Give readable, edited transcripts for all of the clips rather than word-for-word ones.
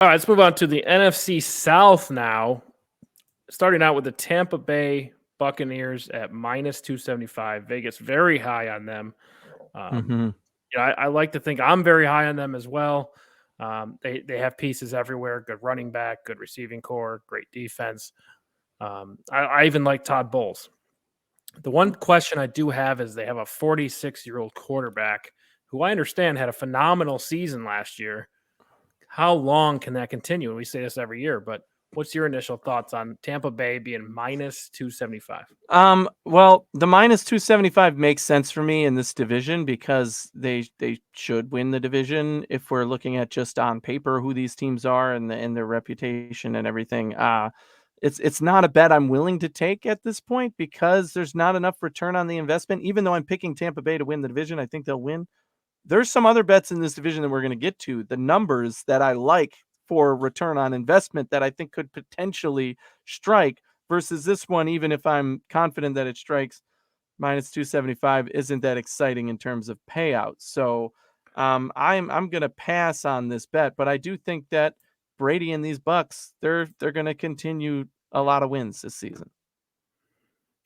All right, let's move on to the NFC South now. Starting out with the Tampa Bay Buccaneers at minus 275. Vegas very high on them. Um, Mm-hmm. I like to think I'm very high on them as well. They have pieces everywhere. Good running back, good receiving core, great defense. I even like Todd Bowles. The one question I do have is they have a 46-year-old quarterback who I understand had a phenomenal season last year. How long can that continue? And we say this every year, but what's your initial thoughts on Tampa Bay being minus 275? Well, the minus 275 makes sense for me in this division because they should win the division if we're looking at just on paper who these teams are and their reputation and everything. It's not a bet I'm willing to take at this point because there's not enough return on the investment. Even though I'm picking Tampa Bay to win the division, I think they'll win. There's some other bets in this division that we're going to get to. The numbers that I like for return on investment that I think could potentially strike versus this one, even if I'm confident that it strikes, minus 275 isn't that exciting in terms of payouts. So I'm going to pass on this bet, but I do think that Brady and these Bucks, they're going to continue a lot of wins this season.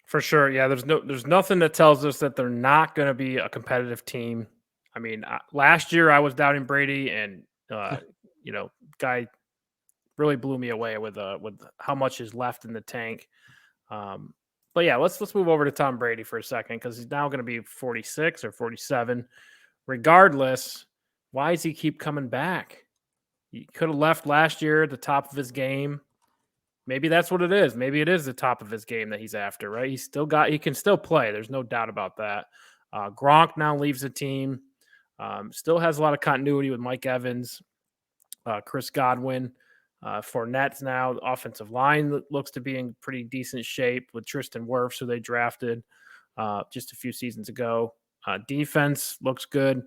For sure. Yeah, there's nothing that tells us that they're not going to be a competitive team. I mean, last year I was doubting Brady, and guy really blew me away with how much is left in the tank. But yeah, let's move over to Tom Brady for a second because he's now going to be 46 or 47. Regardless, why does he keep coming back? He could have left last year at the top of his game. Maybe that's what it is. Maybe it is the top of his game that he's after, right? He can still play. There's no doubt about that. Gronk now leaves the team. Still has a lot of continuity with Mike Evans, Chris Godwin. Fournette's now the offensive line looks to be in pretty decent shape with Tristan Wirfs, who they drafted just a few seasons ago. Defense looks good.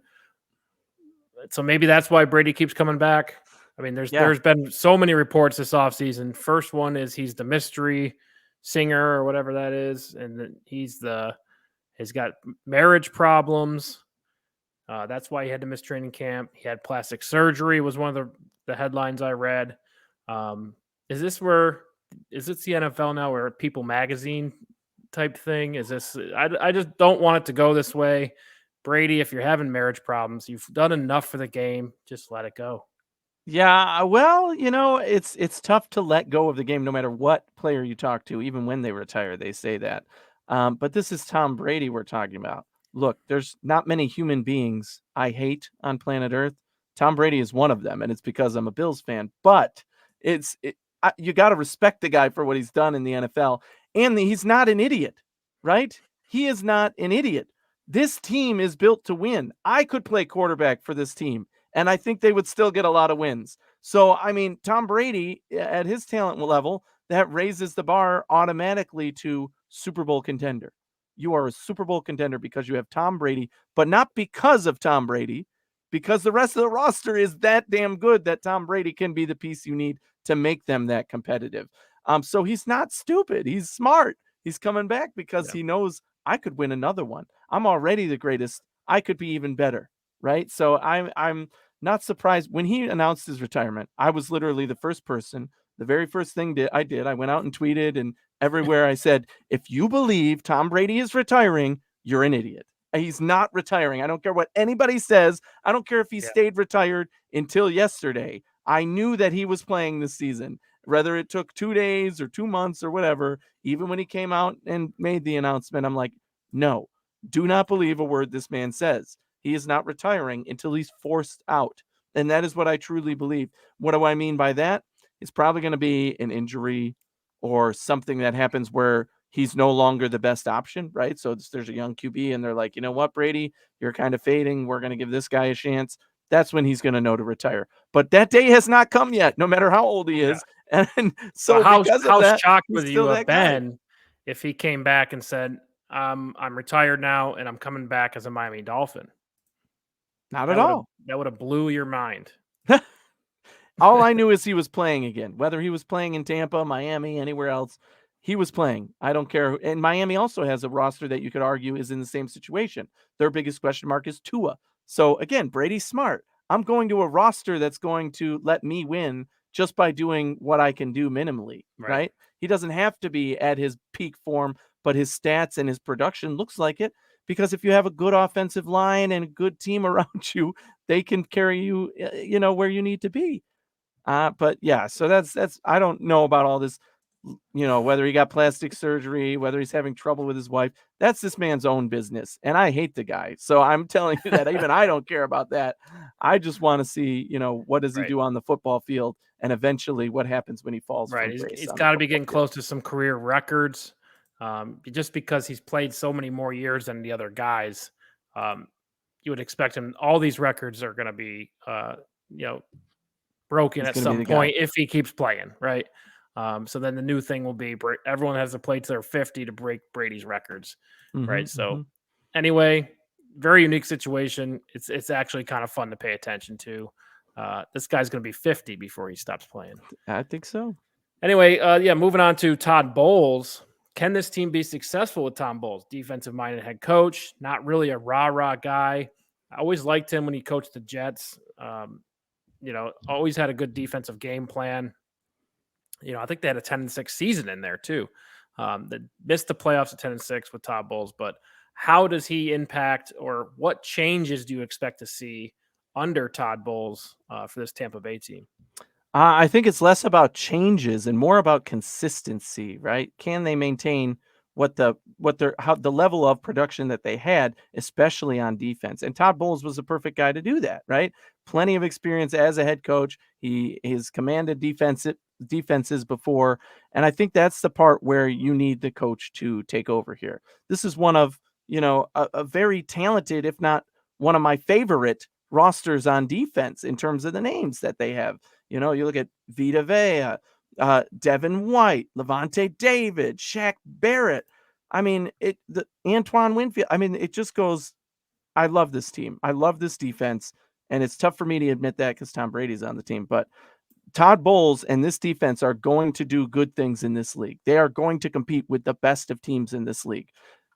So maybe that's why Brady keeps coming back. I mean, there's been so many reports this offseason. First one is he's the mystery singer or whatever that is, and then he's got marriage problems. That's why he had to miss training camp. He had plastic surgery was one of the headlines I read. Is this the NFL now where People Magazine type thing? Is this? I just don't want it to go this way. Brady, if you're having marriage problems, you've done enough for the game. Just let it go. Yeah, well, it's tough to let go of the game no matter what player you talk to, even when they retire, they say that. But this is Tom Brady we're talking about. Look, there's not many human beings I hate on planet Earth. Tom Brady is one of them, and it's because I'm a Bills fan. But you got to respect the guy for what he's done in the NFL, and he's not an idiot, right? He is not an idiot. This team is built to win. I could play quarterback for this team, and I think they would still get a lot of wins. So, I mean, Tom Brady, at his talent level, that raises the bar automatically to Super Bowl contender. You are a Super Bowl contender because you have Tom Brady, but not because of Tom Brady, because the rest of the roster is that damn good that Tom Brady can be the piece you need to make them that competitive. So he's not stupid. He's smart. He's coming back because he knows I could win another one. I'm already the greatest. I could be even better, right? So I'm not surprised. When he announced his retirement, I was literally the very first thing I did, I went out and tweeted and everywhere I said, if you believe Tom Brady is retiring, you're an idiot. He's not retiring. I don't care what anybody says. I don't care if he stayed retired until yesterday. I knew that he was playing this season, whether it took 2 days or 2 months or whatever. Even when he came out and made the announcement, I'm like, no, do not believe a word this man says. He is not retiring until he's forced out. And that is what I truly believe. What do I mean by that? It's probably going to be an injury or something that happens where he's no longer the best option, right? So there's a young QB and they're like, you know what, Brady, you're kind of fading. We're going to give this guy a chance. That's when he's going to know to retire. But that day has not come yet, no matter how old he is. Yeah. And so how that, shocked would you have been if he came back and said, I'm retired now and I'm coming back as a Miami Dolphin? Not at all. That would have blew your mind. All I knew is he was playing again, whether he was playing in Tampa, Miami, anywhere else. He was playing. I don't care. And Miami also has a roster that you could argue is in the same situation. Their biggest question mark is Tua. So again, Brady's smart. I'm going to a roster that's going to let me win just by doing what I can do minimally, Right. right? He doesn't have to be at his peak form, but his stats and his production looks like it, because if you have a good offensive line and a good team around you, they can carry you, where you need to be. But yeah, so that's I don't know about all this, whether he got plastic surgery, whether he's having trouble with his wife. That's this man's own business, and I hate the guy. So I'm telling you that even I don't care about that. I just want to see, what does he Right. do on the football field, and eventually what happens when he falls Right. from grace He's on the got to be football getting field. close to some career records. Just because he's played so many more years than the other guys, um, you would expect him. All these records are going to be, you know, broken He's at going to be some the guy. point if he keeps playing, right? So then the new thing will be everyone has to play to their 50 to break Brady's records, right? So anyway, very unique situation. It's actually kind of fun to pay attention to. This guy's going to be 50 before he stops playing. I think so. Anyway, yeah, moving on to Todd Bowles. Can this team be successful with Tom Bowles? Defensive-minded head coach, not really a rah-rah guy. I always liked him when he coached the Jets. Always had a good defensive game plan. I think they had a 10-6 season in there too. That missed the playoffs at 10-6 with Todd Bowles. But how does he impact, or what changes do you expect to see under Todd Bowles for this Tampa Bay team? I think it's less about changes and more about consistency, right? Can they maintain the level of production that they had, especially on defense? And Todd Bowles was the perfect guy to do that, right? Plenty of experience as a head coach. He has commanded defenses before, and I think that's the part where you need the coach to take over here. This is one of, a very talented, if not one of my favorite rosters on defense in terms of the names that they have. You look at Vita Vea, Devin White, Levante David, Shaq Barrett. I mean, the Antoine Winfield. I mean, it just goes. I love this team. I love this defense, and it's tough for me to admit that because Tom Brady's on the team. But Todd Bowles and this defense are going to do good things in this league. They are going to compete with the best of teams in this league.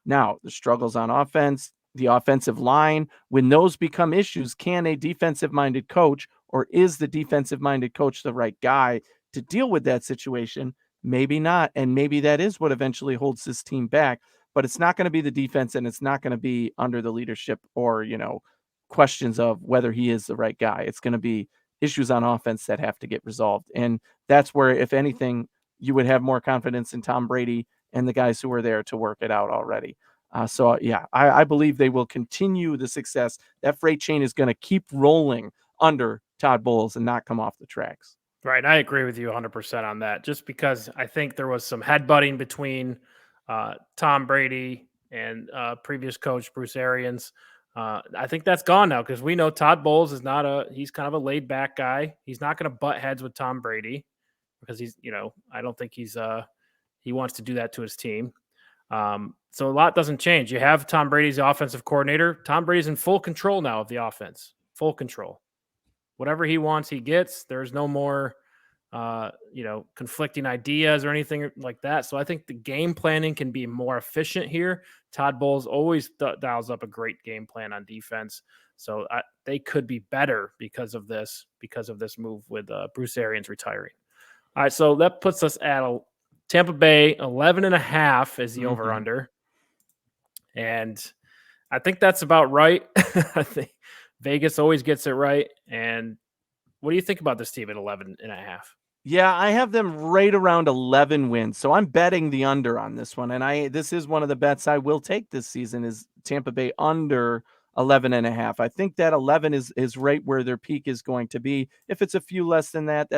Now, the struggles on offense, the offensive line, when those become issues, can a defensive-minded coach, or is the defensive-minded coach the right guy to deal with that situation? Maybe not, and maybe that is what eventually holds this team back, but it's not going to be the defense, and it's not going to be under the leadership or, questions of whether he is the right guy. It's going to be issues on offense that have to get resolved, and that's where, if anything, you would have more confidence in Tom Brady and the guys who are there to work it out already. I believe they will continue the success. That freight train is going to keep rolling under Todd Bowles and not come off the tracks. Right. I agree with you 100% on that, just because I think there was some headbutting between Tom Brady and previous coach Bruce Arians. I think that's gone now, because we know Todd Bowles is he's kind of a laid back guy. He's not going to butt heads with Tom Brady because I don't think he wants to do that to his team. So a lot doesn't change. You have Tom Brady's offensive coordinator. Tom Brady's in full control now of the offense. Full control. Whatever he wants, he gets. There's no more, conflicting ideas or anything like that. So I think the game planning can be more efficient here. Todd Bowles always dials up a great game plan on defense. So they could be better because of this move with Bruce Arians retiring. All right, so that puts us at Tampa Bay 11.5 is the over under, and I think that's about right. I think Vegas always gets it right. And what do you think about this team at 11.5? Yeah, I have them right around 11 wins. So I'm betting the under on this one. And this is one of the bets I will take this season, is Tampa Bay under 11.5. I think that 11 is right where their peak is going to be. If it's a few less than that,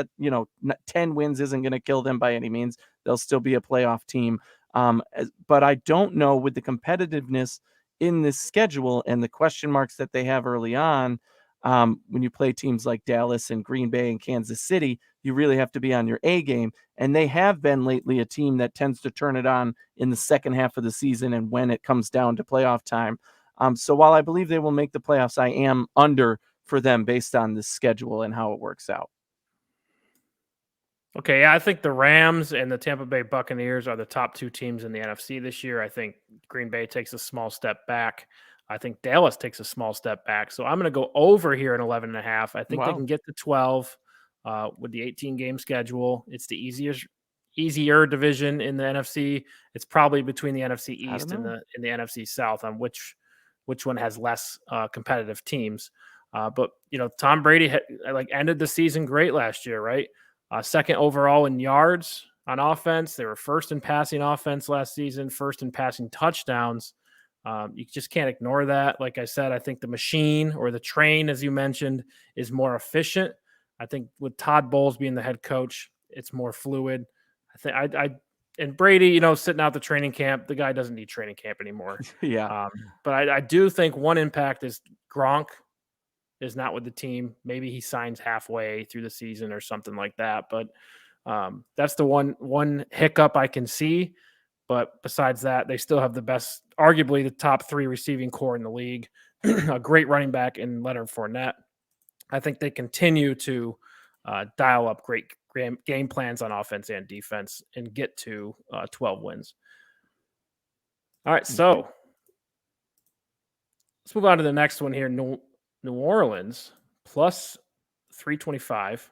10 wins isn't going to kill them by any means. They'll still be a playoff team. But I don't know, with the competitiveness in this schedule and the question marks that they have early on, when you play teams like Dallas and Green Bay and Kansas City, you really have to be on your A game. And they have been lately a team that tends to turn it on in the second half of the season and when it comes down to playoff time. So while I believe they will make the playoffs, I am under for them based on this schedule and how it works out. Okay, yeah, I think the Rams and the Tampa Bay Buccaneers are the top two teams in the NFC this year. I think Green Bay takes a small step back. I think Dallas takes a small step back. So I'm going to go over here at 11.5. I think they can get to 12. with the 18-game schedule. It's the easier division in the NFC. It's probably between the NFC East and the NFC South on which one has less competitive teams. But Tom Brady ended the season great last year, right? Second overall in yards on offense. They were first in passing offense last season, first in passing touchdowns. You just can't ignore that. Like I said, I think the machine or the train, as you mentioned, is more efficient. I think with Todd Bowles being the head coach, it's more fluid. And Brady, sitting out the training camp, the guy doesn't need training camp anymore. Yeah. But I do think one impact is Gronk is not with the team. Maybe he signs halfway through the season or something like that. But that's the one hiccup I can see. But besides that, they still have the best, arguably the top 3 receiving core in the league, a great running back in Leonard Fournette. I think they continue to dial up great game plans on offense and defense and get to 12 wins. All right, so let's move on to the next one here. New Orleans plus 325.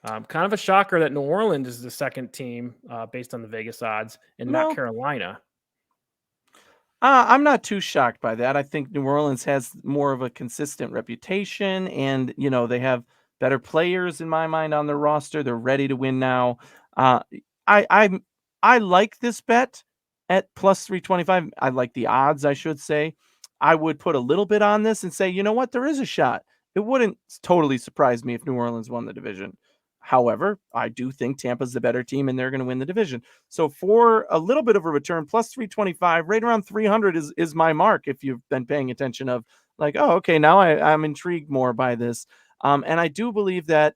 Kind of a shocker that New Orleans is the second team based on the Vegas odds and not Carolina. I'm not too shocked by that. I think New Orleans has more of a consistent reputation, and they have better players in my mind on their roster. They're ready to win now. I like this bet at plus 325. I like the odds, I should say. I would put a little bit on this and say, you know what, there is a shot. It wouldn't totally surprise me if New Orleans won the division. However, I do think Tampa's the better team and they're going to win the division. So for a little bit of a return, plus 325, right around 300 is my mark. If you've been paying attention of like, oh, okay, now I'm intrigued more by this. And I do believe that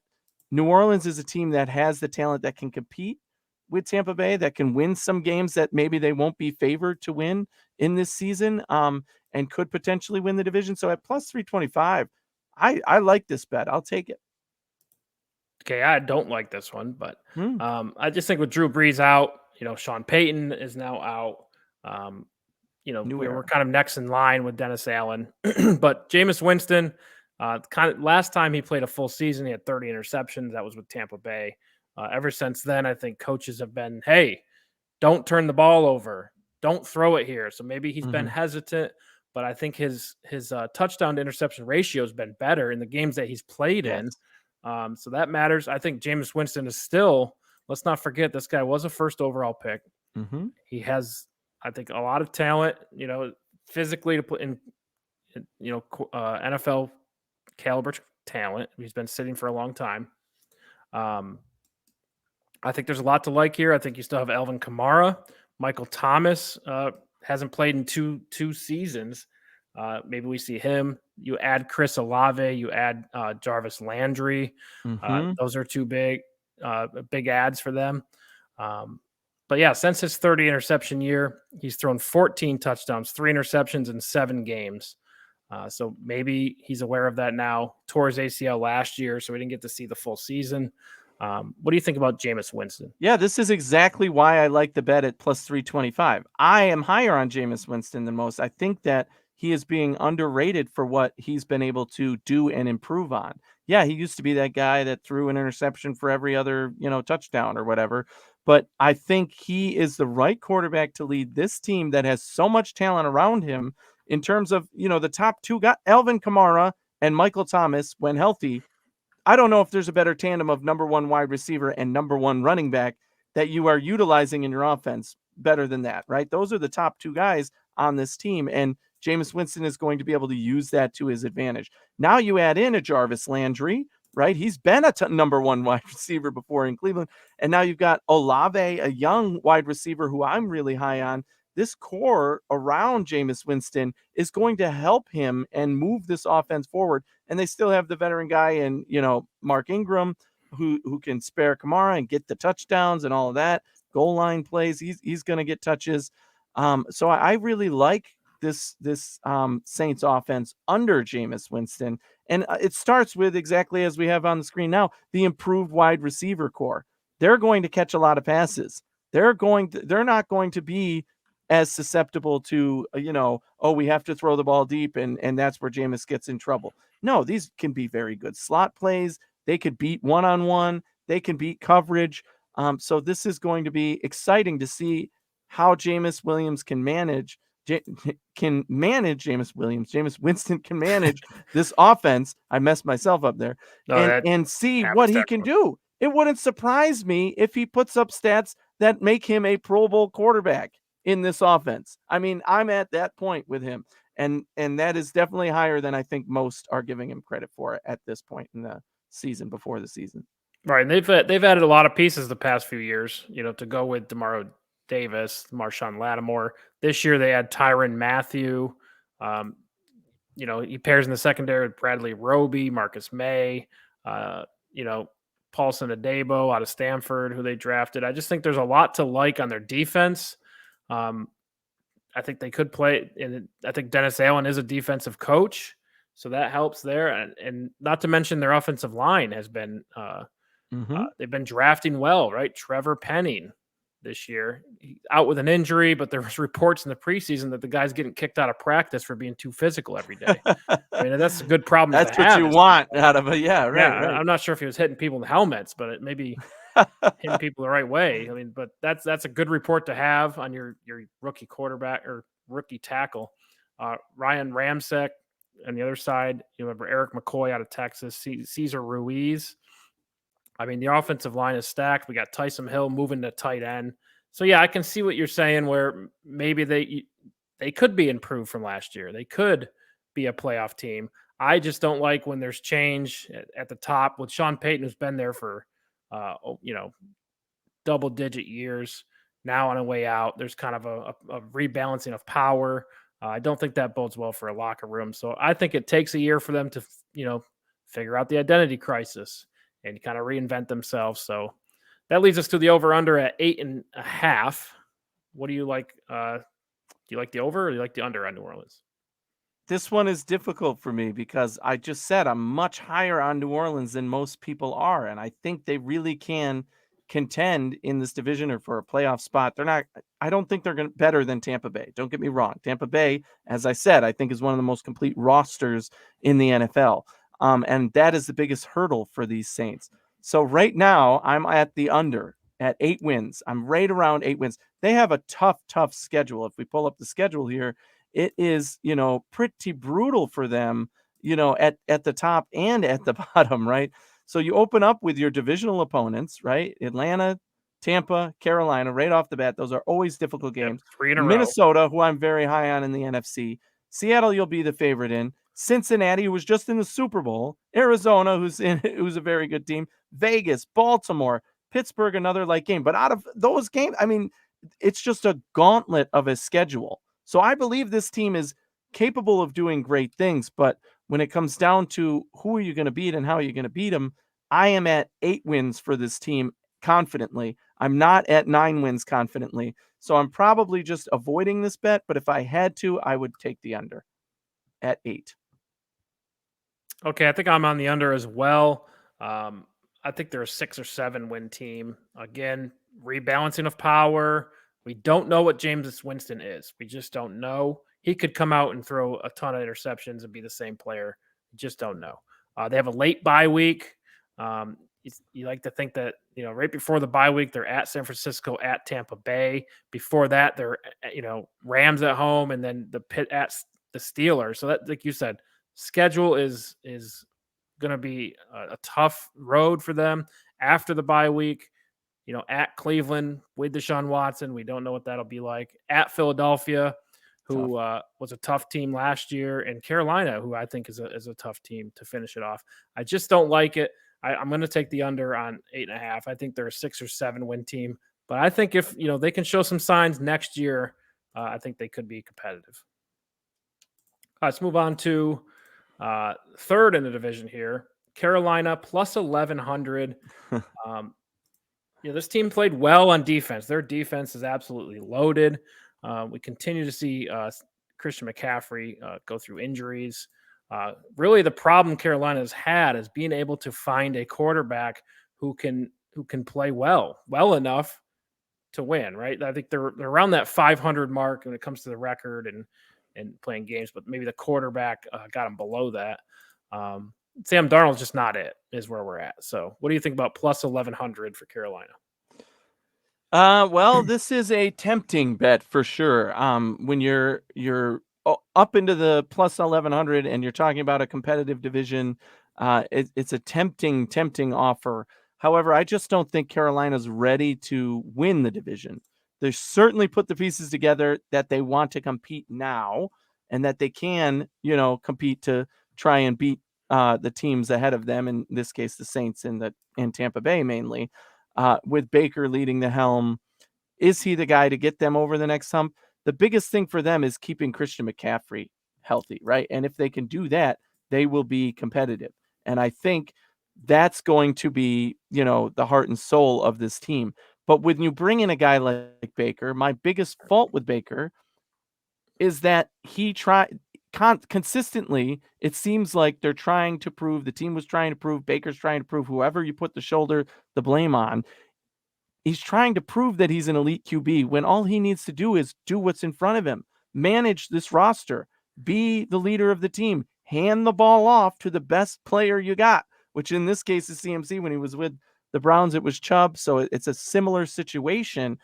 New Orleans is a team that has the talent that can compete with Tampa Bay, that can win some games that maybe they won't be favored to win in this season, and could potentially win the division. So at plus 325, I like this bet. I'll take it. Okay, I don't like this one, but I just think with Drew Brees out, Sean Payton is now out. We're kind of next in line with Dennis Allen, but Jameis Winston, kind of last time he played a full season, he had 30 interceptions. That was with Tampa Bay. Ever since then, I think coaches have been, hey, don't turn the ball over, don't throw it here. So maybe he's been hesitant, but I think his touchdown to interception ratio has been better in the games that he's played in. So that matters. I think Jameis Winston is still, let's not forget, this guy was a first overall pick. He has, I think, a lot of talent, physically to put in, NFL caliber talent. He's been sitting for a long time. I think there's a lot to like here. I think you still have Alvin Kamara. Michael Thomas hasn't played in two seasons. Maybe we see him. You add Chris Olave. You add Jarvis Landry. Those are two big ads for them. But yeah, since his 30 interception year, he's thrown 14 touchdowns, 3 interceptions in 7 games. So maybe he's aware of that now. Tore his ACL last year, so we didn't get to see the full season. What do you think about Jameis Winston? Yeah, this is exactly why I like the bet at plus 325. I am higher on Jameis Winston than most. I think that he is being underrated for what he's been able to do and improve on. Yeah, he used to be that guy that threw an interception for every other, touchdown or whatever. But I think he is the right quarterback to lead this team that has so much talent around him in terms of, the top 2 guys, Alvin Kamara and Michael Thomas, when healthy. I don't know if there's a better tandem of number 1 wide receiver and number 1 running back that you are utilizing in your offense better than that, right? Those are the top 2 guys on this team, and Jameis Winston is going to be able to use that to his advantage. Now you add in a Jarvis Landry, right? He's been a number 1 wide receiver before in Cleveland, and now you've got Olave, a young wide receiver who I'm really high on. This core around Jameis Winston is going to help him and move this offense forward. And they still have the veteran guy in, Mark Ingram, who can spare Kamara and get the touchdowns and all of that. Goal line plays, he's going to get touches. So I really like this Saints offense under Jameis Winston. And it starts with exactly as we have on the screen now, the improved wide receiver core. They're going to catch a lot of passes. They're not going to be as susceptible to, we have to throw the ball deep and that's where Jameis gets in trouble. No, these can be very good slot plays. They could beat one-on-one. They can beat coverage. So this is going to be exciting to see how Jameis Williams can manage. Jameis Williams. Jameis Winston can manage this offense. I messed myself up there. No, And see what happens to he can everyone. do. It wouldn't surprise me if he puts up stats that make him a Pro Bowl quarterback in this offense. I mean, I'm at that point with him. And that is definitely higher than I think most are giving him credit for at this point in the season, before the season. Right, and they've added a lot of pieces the past few years, to go with Demario Davis, Marshawn Lattimore. This year they had Tyrann Mathieu. Um, he pairs in the secondary with Bradley Roby, Marcus May, uh, Paulson Adebo out of Stanford, who they drafted. I just think there's a lot to like on their defense. I think they could play, and I think Dennis Allen is a defensive coach, so that helps there. And not to mention their offensive line has been they've been drafting well, right? Trevor Penning this year out with an injury, but there was reports in the preseason that the guy's getting kicked out of practice for being too physical every day. I mean, that's a good problem That's to what have. you want out of it. Yeah, right. Yeah, right. I'm not sure if he was hitting people in helmets, but it maybe hitting people the right way. I mean, but that's a good report to have on your rookie quarterback or rookie tackle. Ryan Ramczyk on the other side. You remember Eric McCoy out of Texas, Cesar Ruiz. I mean, the offensive line is stacked. We got Taysom Hill moving to tight end. So yeah, I can see what you're saying. Where maybe they could be improved from last year. They could be a playoff team. I just don't like when there's change at the top with Sean Payton, who's been there for double-digit years. Now on a way out, there's kind of a rebalancing of power. I don't think that bodes well for a locker room. So I think it takes a year for them to, figure out the identity crisis and kind of reinvent themselves. So that leads us to the over-under at 8.5. What do you like? Do you like the over or do you like the under on New Orleans? This one is difficult for me because I just said I'm much higher on New Orleans than most people are. And I think they really can contend in this division or for a playoff spot. I don't think they're going to better than Tampa Bay. Don't get me wrong. Tampa Bay, as I said, I think is one of the most complete rosters in the NFL. And that is the biggest hurdle for these Saints. So right now I'm at the under at 8 wins. I'm right around 8 wins. They have a tough schedule. If we pull up the schedule here, it is, pretty brutal for them, at the top and at the bottom, right? So you open up with your divisional opponents, right? Atlanta, Tampa, Carolina, right off the bat. Those are always difficult games. Yep, 3 in a row. Minnesota, who I'm very high on in the NFC. Seattle, you'll be the favorite in. Cincinnati, who was just in the Super Bowl. Arizona, who's a very good team. Vegas, Baltimore, Pittsburgh, another light game. But out of those games, I mean, it's just a gauntlet of a schedule. So I believe this team is capable of doing great things, but when it comes down to who are you going to beat and how are you going to beat them, I am at 8 wins for this team confidently. I'm not at 9 wins confidently. So I'm probably just avoiding this bet, but if I had to, I would take the under at 8. Okay, I think I'm on the under as well. I think they're a 6 or 7 win team. Again, rebalancing of power. We don't know what Jameis Winston is. We just don't know. He could come out and throw a ton of interceptions and be the same player. We just don't know. They have a late bye week. You like to think that, right before the bye week, they're at San Francisco, at Tampa Bay. Before that, they're, Rams at home, and then the Pit at the Steelers. So that, like you said, schedule is going to be a tough road for them after the bye week. At Cleveland with Deshaun Watson, we don't know what that'll be like. At Philadelphia, who was a tough team last year, and Carolina, who I think is a tough team to finish it off. I just don't like it. I'm going to take the under on 8.5. I think they're a 6 or 7 win team, but I think if they can show some signs next year, I think they could be competitive. Let's move on to third in the division here. Carolina plus 1,100. This team played well on defense. Their defense is absolutely loaded. We continue to see Christian McCaffrey go through injuries. Really, the problem Carolina has had is being able to find a quarterback who can play well enough to win. Right? I think they're around that 500 mark when it comes to the record and playing games, but maybe the quarterback got them below that. Sam Darnold's just not it, is where we're at. So, what do you think about plus 1100 for Carolina? Well, this is a tempting bet for sure. When you're up into the plus 1100 and you're talking about a competitive division, it's a tempting offer. However, I just don't think Carolina's ready to win the division. They certainly put the pieces together that they want to compete now, and that they can, compete to try and beat the teams ahead of them. In this case, the Saints and Tampa Bay mainly. With Baker leading the helm, is he the guy to get them over the next hump? The biggest thing for them is keeping Christian McCaffrey healthy, right? And if they can do that, they will be competitive. And I think that's going to be, the heart and soul of this team. But when you bring in a guy like Baker, my biggest fault with Baker is that he consistently, it seems like they're trying to prove, the team was trying to prove, Baker's trying to prove, whoever you put the blame on, he's trying to prove that he's an elite QB when all he needs to do is do what's in front of him, manage this roster, be the leader of the team, hand the ball off to the best player you got, which in this case is CMC. When he was with the Browns, it was Chubb. So it's a similar situation.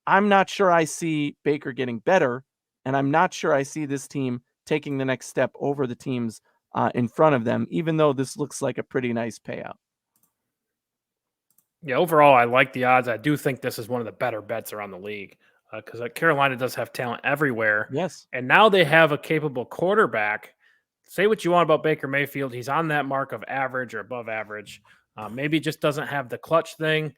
I'm not sure I see Baker getting better, and I'm not sure I see this team taking the next step over the teams in front of them, even though this looks like a pretty nice payout. Yeah, overall, I like the odds. I do think this is one of the better bets around the league because Carolina does have talent everywhere. Yes. And now they have a capable quarterback. Say what you want about Baker Mayfield. He's on that mark of average or above average. Maybe just doesn't have the clutch thing.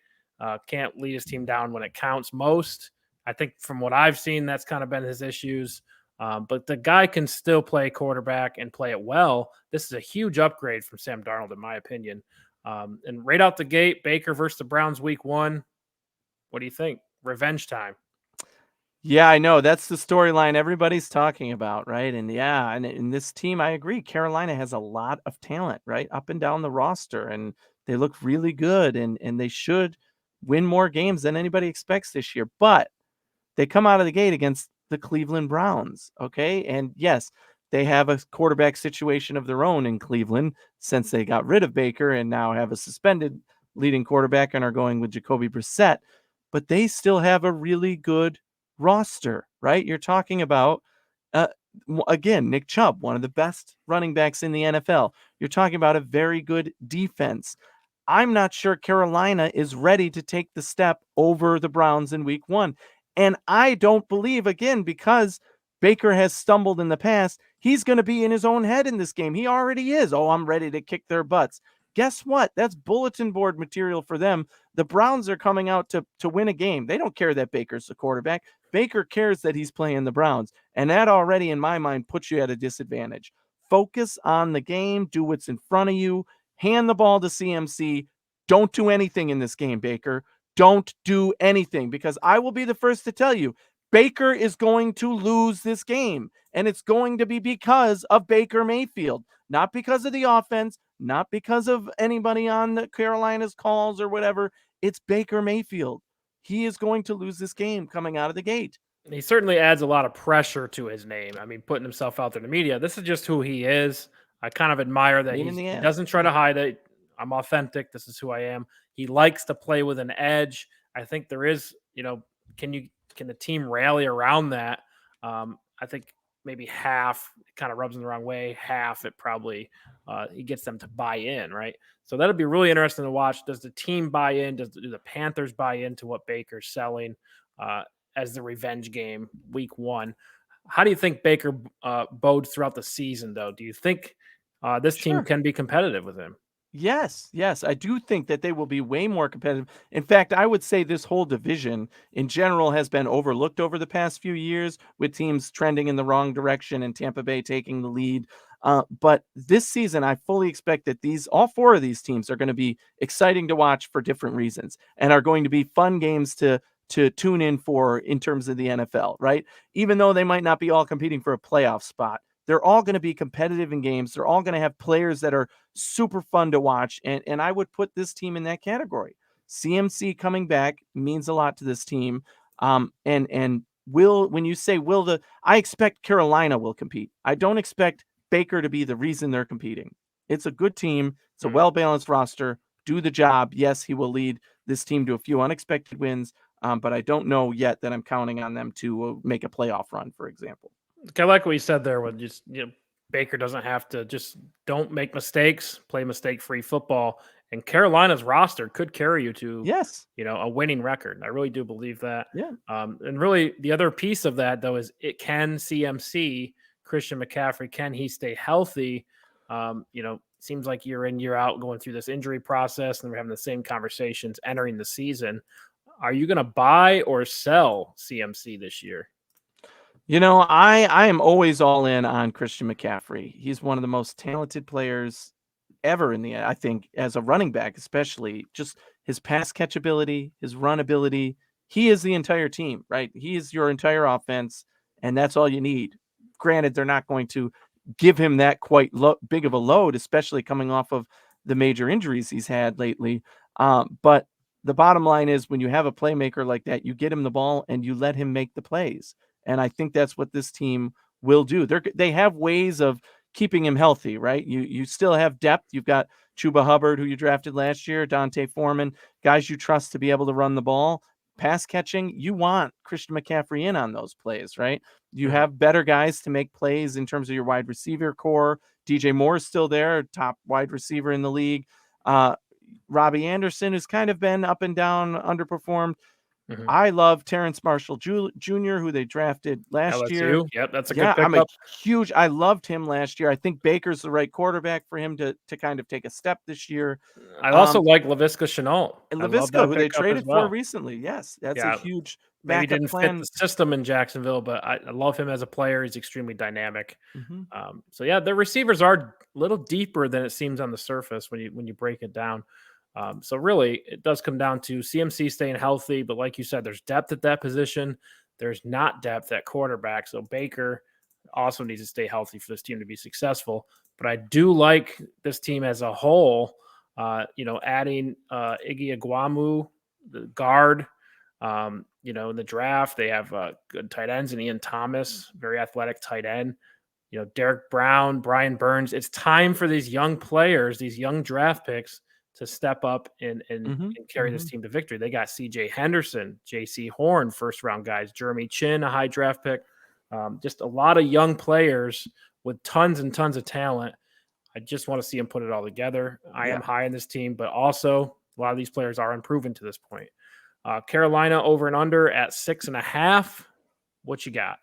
Can't lead his team down when it counts most. I think from what I've seen, that's kind of been his issues. But the guy can still play quarterback and play it well. This is a huge upgrade from Sam Darnold, in my opinion. And right out the gate, Baker versus the Browns week 1. What do you think? Revenge time. Yeah, I know. That's the storyline everybody's talking about, right? And yeah, and in this team, I agree. Carolina has a lot of talent, right? Up and down the roster, and they look really good, and they should win more games than anybody expects this year. But they come out of the gate against the Cleveland Browns, okay? And yes, they have a quarterback situation of their own in Cleveland since they got rid of Baker and now have a suspended leading quarterback and are going with Jacoby Brissett. But they still have a really good roster, right? You're talking about, again, Nick Chubb, one of the best running backs in the NFL. You're talking about a very good defense. I'm not sure Carolina is ready to take the step over the Browns in week 1. And I don't believe, again, because Baker has stumbled in the past, he's going to be in his own head in this game. He already is. Oh, I'm ready to kick their butts. Guess what? That's bulletin board material for them. The Browns are coming out to win a game. They don't care that Baker's the quarterback. Baker cares that he's playing the Browns. And that already, in my mind, puts you at a disadvantage. Focus on the game. Do what's in front of you. Hand the ball to CMC. Don't do anything in this game, Baker. Don't do anything, because I will be the first to tell you, Baker is going to lose this game. And it's going to be because of Baker Mayfield, not because of the offense, not because of anybody on the Carolina's calls or whatever. It's Baker Mayfield. He is going to lose this game coming out of the gate. He certainly adds a lot of pressure to his name. I mean, putting himself out there in the media. This is just who he is. I kind of admire that he doesn't try to hide it. I'm authentic. This is who I am. He likes to play with an edge. I think there is, can the team rally around that? I think maybe half kind of rubs them the wrong way. Half it probably he gets them to buy in, right? So that'll be really interesting to watch. Does the team buy in? Do the Panthers buy into what Baker's selling as the revenge game week 1? How do you think Baker bodes throughout the season, though? Do you think this team can be competitive with him? Yes. I do think that they will be way more competitive. In fact, I would say this whole division in general has been overlooked over the past few years, with teams trending in the wrong direction and Tampa Bay taking the lead. But this season, I fully expect that all 4 of these teams are going to be exciting to watch for different reasons, and are going to be fun games to tune in for in terms of the NFL, right? Even though they might not be all competing for a playoff spot, they're all going to be competitive in games. They're all going to have players that are super fun to watch. And I would put this team in that category. CMC coming back means a lot to this team. And when you say I expect Carolina will compete. I don't expect Baker to be the reason they're competing. It's a good team. It's a Mhm. well-balanced roster. Do the job. Yes, he will lead this team to a few unexpected wins, but I don't know yet that I'm counting on them to make a playoff run, for example. I like what you said there with just, Baker doesn't have to just don't make mistakes, play mistake-free football, and Carolina's roster could carry you to, Yes. a winning record. I really do believe that. Yeah. And really the other piece of that though is it can CMC, Christian McCaffrey, can he stay healthy? Seems like year in, year out going through this injury process, and we're having the same conversations entering the season. Are you gonna buy or sell CMC this year? I am always all in on Christian McCaffrey. He's one of the most talented players ever I think, as a running back, especially just his pass catch ability, his run ability. He is the entire team, right? He is your entire offense, and that's all you need. Granted, they're not going to give him that quite big of a load, especially coming off of the major injuries he's had lately. But the bottom line is when you have a playmaker like that, you get him the ball and you let him make the plays. And I think that's what this team will do. They have ways of keeping him healthy, right? You still have depth. You've got Chuba Hubbard, who you drafted last year, Dante Foreman, guys you trust to be able to run the ball. Pass catching, you want Christian McCaffrey in on those plays, right? You Mhm. have better guys to make plays in terms of your wide receiver core. DJ Moore is still there, top wide receiver in the league. Robbie Anderson has kind of been up and down, underperformed. Mhm. I love Terrence Marshall Jr., who they drafted last year. LSU. Yep, that's a good Yeah, pickup. I loved him last year. I think Baker's the right quarterback for him to kind of take a step this year. I also like Laviska Shenault. And I love Laviska, that who they pickup as traded for well. recently. Yes, that's a Yeah, huge maybe backup didn't fit the plan. system in Jacksonville, but I love him as a player. He's extremely dynamic. Mhm. So yeah, the receivers are a little deeper than it seems on the surface when you break it down. So really, it does come down to CMC staying healthy, but like you said, there's depth at that position. There's not depth at quarterback. So Baker also needs to stay healthy for this team to be successful. But I do like this team as a whole. Adding Iggy Aguamu, the guard. In the draft, they have good tight ends and Ian Thomas, very athletic tight end. Derek Brown, Brian Burns. It's time for these young players, these young draft picks to step up Mhm. and carry this Mhm. team to victory. They got CJ Henderson, JC Horn, first round guys, Jeremy Chin, a high draft pick. Just a lot of young players with tons and tons of talent. I just want to see them put it all together. I Yeah. am high in this team, but also a lot of these players are unproven to this point. Carolina over and under at 6.5. What you got?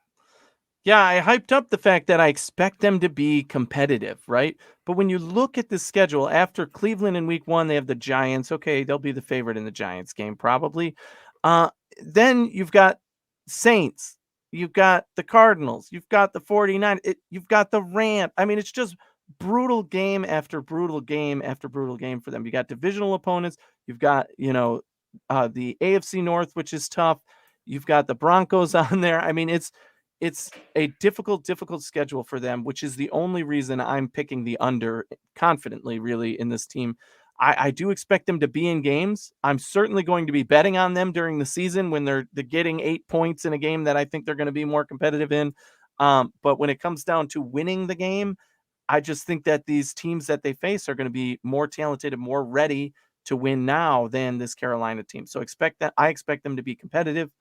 Yeah, I hyped up the fact that I expect them to be competitive, right? But when you look at the schedule, after Cleveland in week 1, they have the Giants. Okay, they'll be the favorite in the Giants game, probably. Uh, then you've got Saints, you've got the Cardinals, you've got the 49, you've got the Rams. I mean, it's just brutal game after brutal game after brutal game for them. You got divisional opponents, you've got, the AFC North, which is tough. You've got the Broncos on there. I mean, it's a difficult schedule for them, which is the only reason I'm picking the under confidently, really, in this team. I do expect them to be in games. I'm certainly going to be betting on them during the season when they're getting 8 points in a game that I think they're going to be more competitive in. But when it comes down to winning the game, I just think that these teams that they face are going to be more talented and more ready to win now than this Carolina team. So I expect them to be competitive,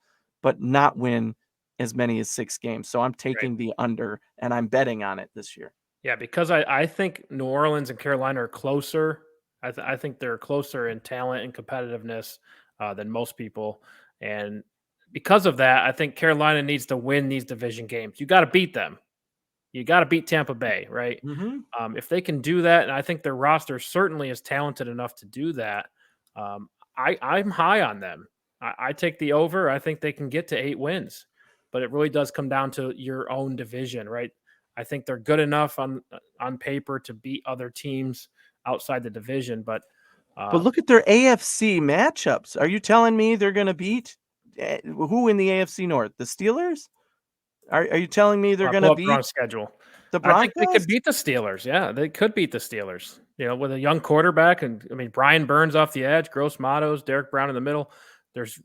but not win as many as 6 games. So I'm Right. taking the under and I'm betting on it this year. Yeah, because I think New Orleans and Carolina are closer. I think they're closer in talent and competitiveness than most people. And because of that, I think Carolina needs to win these division games. You got to beat them. You got to beat Tampa Bay, right? Mhm. If they can do that, and I think their roster certainly is talented enough to do that, I'm high on them. I take the over. I think they can get to 8 wins, but it really does come down to your own division, right? I think they're good enough on paper to beat other teams outside the division, but But um, look at their AFC matchups. Are you telling me they're going to beat who in the AFC North? The Steelers? Are you telling me they're I going pull to up the wrong beat schedule. the I think they Broncos? could beat the Steelers. Yeah, they could beat the Steelers. With a young quarterback, and I mean Brian Burns off the edge, Gross Matos, Derek Brown in the middle.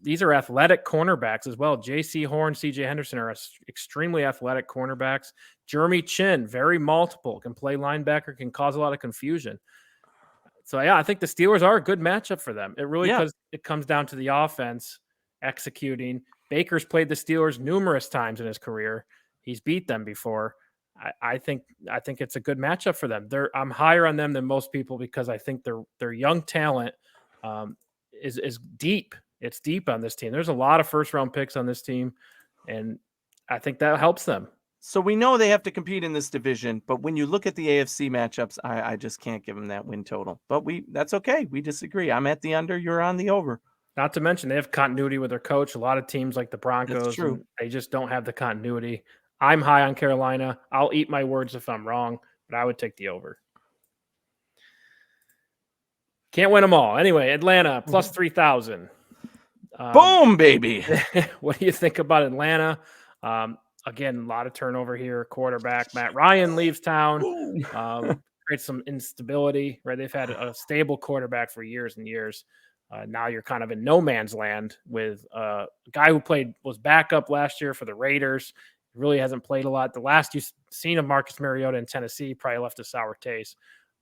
These are athletic cornerbacks as well. J.C. Horn, C.J. Henderson are extremely athletic cornerbacks. Jeremy Chin, very multiple, can play linebacker, can cause a lot of confusion. So, yeah, I think the Steelers are a good matchup for them. It really it comes down to the offense executing. Baker's played the Steelers numerous times in his career. He's beat them before. I think it's a good matchup for them. I'm higher on them than most people because I think their young talent is deep. It's deep on this team. There's a lot of first-round picks on this team, and I think that helps them. So we know they have to compete in this division, but when you look at the AFC matchups, I just can't give them that win total. But that's okay. We disagree. I'm at the under. You're on the over. Not to mention they have continuity with their coach. A lot of teams like the Broncos, they just don't have the continuity. I'm high on Carolina. I'll eat my words if I'm wrong, but I would take the over. Can't win them all. Anyway, Atlanta plus 3,000. Boom, baby. What do you think about Atlanta? Again, a lot of turnover here. Quarterback Matt Ryan leaves town. Creates some instability, right? They've had a stable quarterback for years and years. Now you're kind of in no man's land with a guy who was backup last year for the Raiders. He really hasn't played a lot. The last you've seen of Marcus Mariota in Tennessee probably left a sour taste.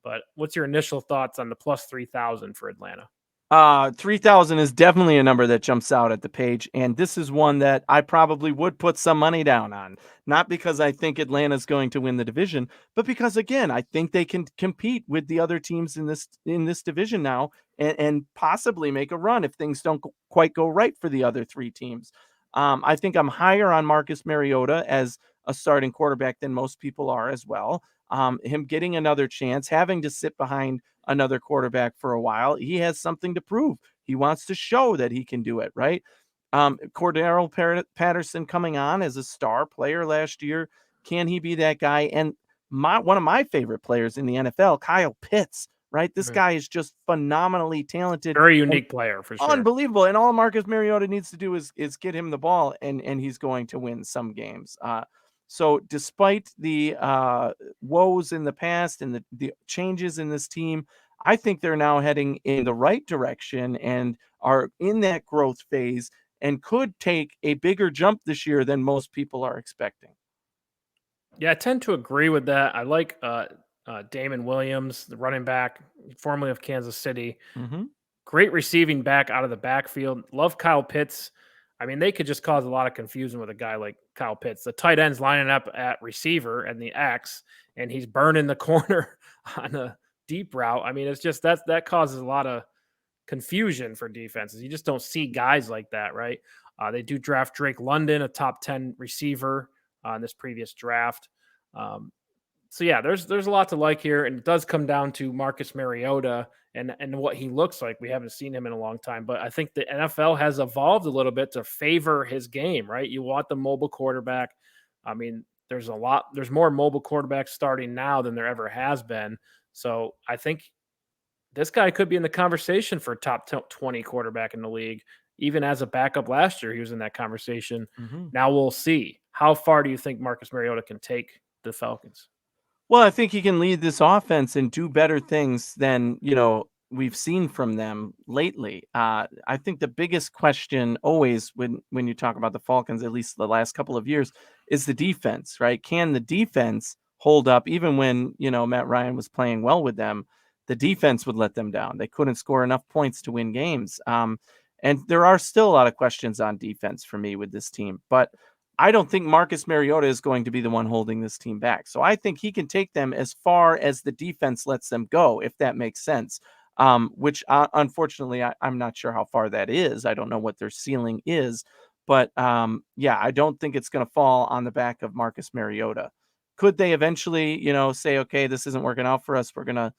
But what's your initial thoughts on the plus 3,000 for Atlanta? 3,000 is definitely a number that jumps out at the page. And this is one that I probably would put some money down on. Not because I think Atlanta's going to win the division, but because, again, I think they can compete with the other teams in this division now and possibly make a run if things don't quite go right for the other three teams. I think I'm higher on Marcus Mariota as a starting quarterback than most people are as well. Him getting another chance, having to sit behind another quarterback for a while, he has something to prove. He wants to show that he can do it, right? Cordero Patterson coming on as a star player last year. Can he be that guy? And one of my favorite players in the NFL, Kyle Pitts, right? This guy is just phenomenally talented. Very unique player for sure. Unbelievable. And all Marcus Mariota needs to do is get him the ball, and he's going to win some games. So despite the woes in the past and the changes in this team, I think they're now heading in the right direction and are in that growth phase and could take a bigger jump this year than most people are expecting. Yeah, I tend to agree with that. I like Damon Williams, the running back, formerly of Kansas City. Mm-hmm. Great receiving back out of the backfield. Love Kyle Pitts. I mean, they could just cause a lot of confusion with a guy like Kyle Pitts. The tight end's lining up at receiver and the X, and he's burning the corner on a deep route. I mean, it's just that causes a lot of confusion for defenses. You just don't see guys like that, right? They do draft Drake London, a top 10 receiver in this previous draft. So yeah, there's a lot to like here, and it does come down to Marcus Mariota and what he looks like. We haven't seen him in a long time, but I think the NFL has evolved a little bit to favor his game, right? You want the mobile quarterback. I mean, there's more mobile quarterbacks starting now than there ever has been. So I think this guy could be in the conversation for top 20 quarterback in the league. Even as a backup last year, he was in that conversation. Mm-hmm. Now we'll see. How far do you think Marcus Mariota can take the Falcons? Well, I think he can lead this offense and do better things than, we've seen from them lately. I think the biggest question always when you talk about the Falcons, at least the last couple of years, is the defense, right? Can the defense hold up even when, Matt Ryan was playing well with them? The defense would let them down. They couldn't score enough points to win games. And there are still a lot of questions on defense for me with this team, but I don't think Marcus Mariota is going to be the one holding this team back. So I think he can take them as far as the defense lets them go, if that makes sense, which unfortunately, I'm not sure how far that is. I don't know what their ceiling is. But I don't think it's going to fall on the back of Marcus Mariota. Could they eventually, say, okay, this isn't working out for us. We're going to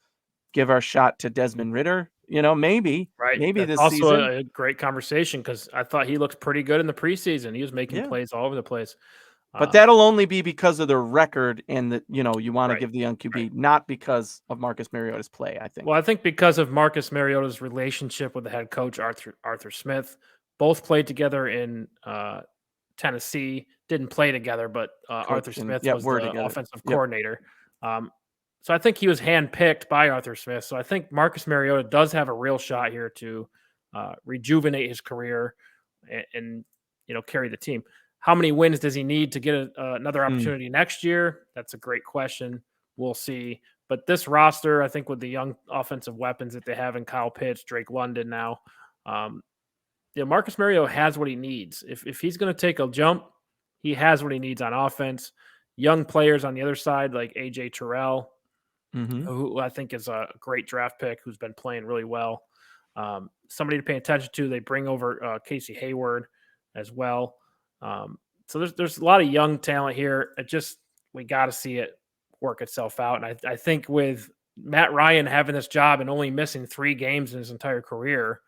give our shot to Desmond Ridder. Maybe. Right. Maybe That's this also season. a great conversation because I thought he looked pretty good in the preseason. He was making plays all over the place. But that'll only be because of their record and that, you want to Right. give the young QB, not because of Marcus Mariota's play, I think. Well, I think because of Marcus Mariota's relationship with the head coach, Arthur Smith. Both played together in Tennessee, didn't play together, but Arthur Smith was the offensive coordinator. So I think he was handpicked by Arthur Smith. So I think Marcus Mariota does have a real shot here to rejuvenate his career and carry the team. How many wins does he need to get another opportunity next year? That's a great question. We'll see. But this roster, I think with the young offensive weapons that they have in Kyle Pitts, Drake London now, Marcus Mariota has what he needs. If he's going to take a jump, he has what he needs on offense. Young players on the other side like A.J. Terrell, who I think is a great draft pick, who's been playing really well. Somebody to pay attention to. They bring over Casey Hayward as well. So there's a lot of young talent here. We got to see it work itself out. And I think with Matt Ryan having this job and only missing 3 games in his entire career,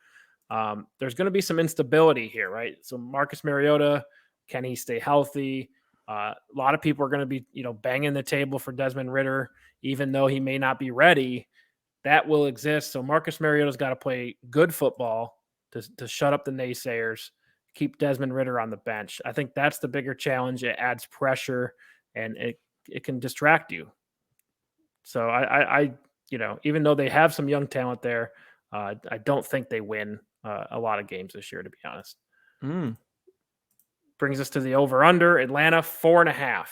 there's going to be some instability here, right? So Marcus Mariota, can he stay healthy? A lot of people are going to be, banging the table for Desmond Ridder, even though he may not be ready. That will exist. So Marcus Mariota's got to play good football to shut up the naysayers, keep Desmond Ridder on the bench. I think that's the bigger challenge. It adds pressure and it can distract you. So I even though they have some young talent there, I don't think they win a lot of games this year, to be honest. Brings us to the over-under. Atlanta, 4.5.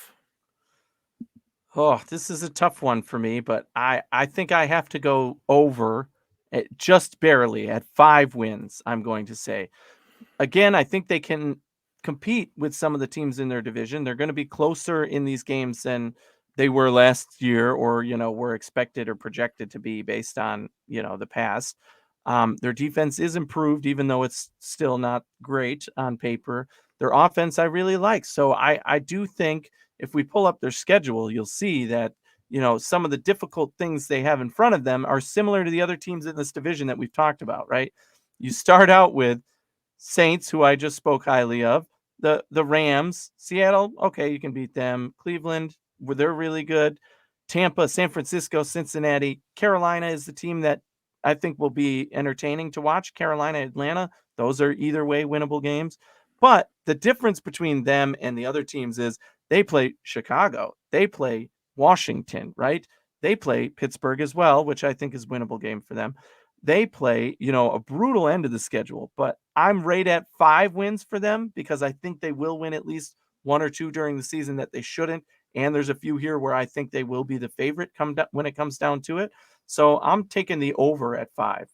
Oh, this is a tough one for me, but I think I have to go over just barely at 5 wins, I'm going to say. Again, I think they can compete with some of the teams in their division. They're going to be closer in these games than they were last year or, were expected or projected to be based on, the past. Their defense is improved, even though it's still not great on paper. Their offense I really like. So I do think if we pull up their schedule, you'll see that, some of the difficult things they have in front of them are similar to the other teams in this division that we've talked about, right? You start out with Saints, who I just spoke highly of, the Rams, Seattle, okay, you can beat them. Cleveland, where they're really good. Tampa, San Francisco, Cincinnati. Carolina is the team that I think will be entertaining to watch. Carolina, Atlanta, those are either way winnable games. But the difference between them and the other teams is they play Chicago. They play Washington, right? They play Pittsburgh as well, which I think is a winnable game for them. They play, a brutal end of the schedule, but I'm right at 5 wins for them because I think they will win at least 1 or 2 during the season that they shouldn't. And there's a few here where I think they will be the favorite when it comes down to it. So I'm taking the over at 5.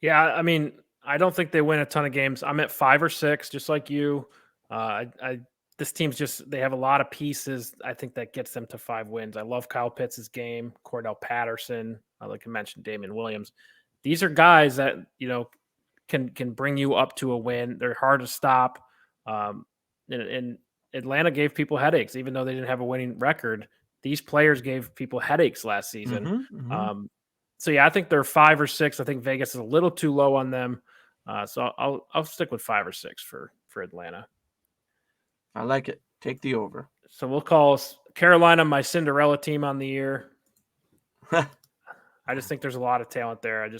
Yeah, I mean, I don't think they win a ton of games. I'm at 5 or 6, just like you. This team's they have a lot of pieces. I think that gets them to 5 wins. I love Kyle Pitts' game, Cordell Patterson. Like I mentioned, Damian Williams. These are guys that, can bring you up to a win. They're hard to stop. And Atlanta gave people headaches, even though they didn't have a winning record. These players gave people headaches last season. So yeah, I think they're 5 or 6. I think Vegas is a little too low on them. So I'll stick with 5 or 6 for Atlanta. I like it. Take the over. So we'll call Carolina my Cinderella team on the year. I just think there's a lot of talent there.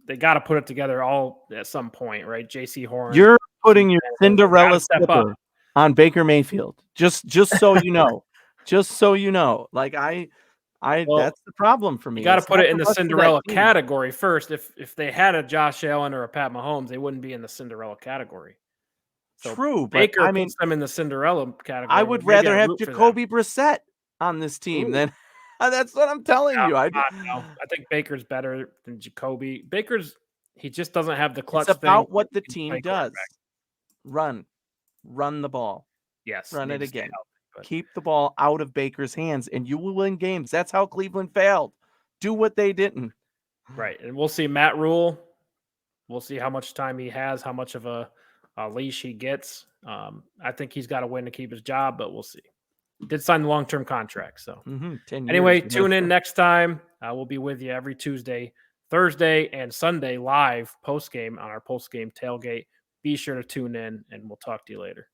They got to put it together all at some point, right? J.C. Horn. You're putting your Cinderella slipper on Baker Mayfield. Just so you know. Just so you know. Like that's the problem for me. You got to put it in the Cinderella category first. If they had a Josh Allen or a Pat Mahomes, they wouldn't be in the Cinderella category. So true, Baker puts them in the Cinderella category. I would rather have Jacoby Brissett on this team than that's what I'm telling you. I think Baker's better than Jacoby. He just doesn't have the clutch. It's about what the team does. Run the ball. Yes, run it again. Keep the ball out of Baker's hands, and you will win games. That's how Cleveland failed. Do what they didn't. Right, and we'll see Matt Rule. We'll see how much time he has, how much of a leash he gets. I think he's got to win to keep his job, but we'll see. He did sign the long-term contract. So 10 years, anyway, tune in next time. We'll be with you every Tuesday, Thursday, and Sunday live post-game on our post-game tailgate. Be sure to tune in, and we'll talk to you later.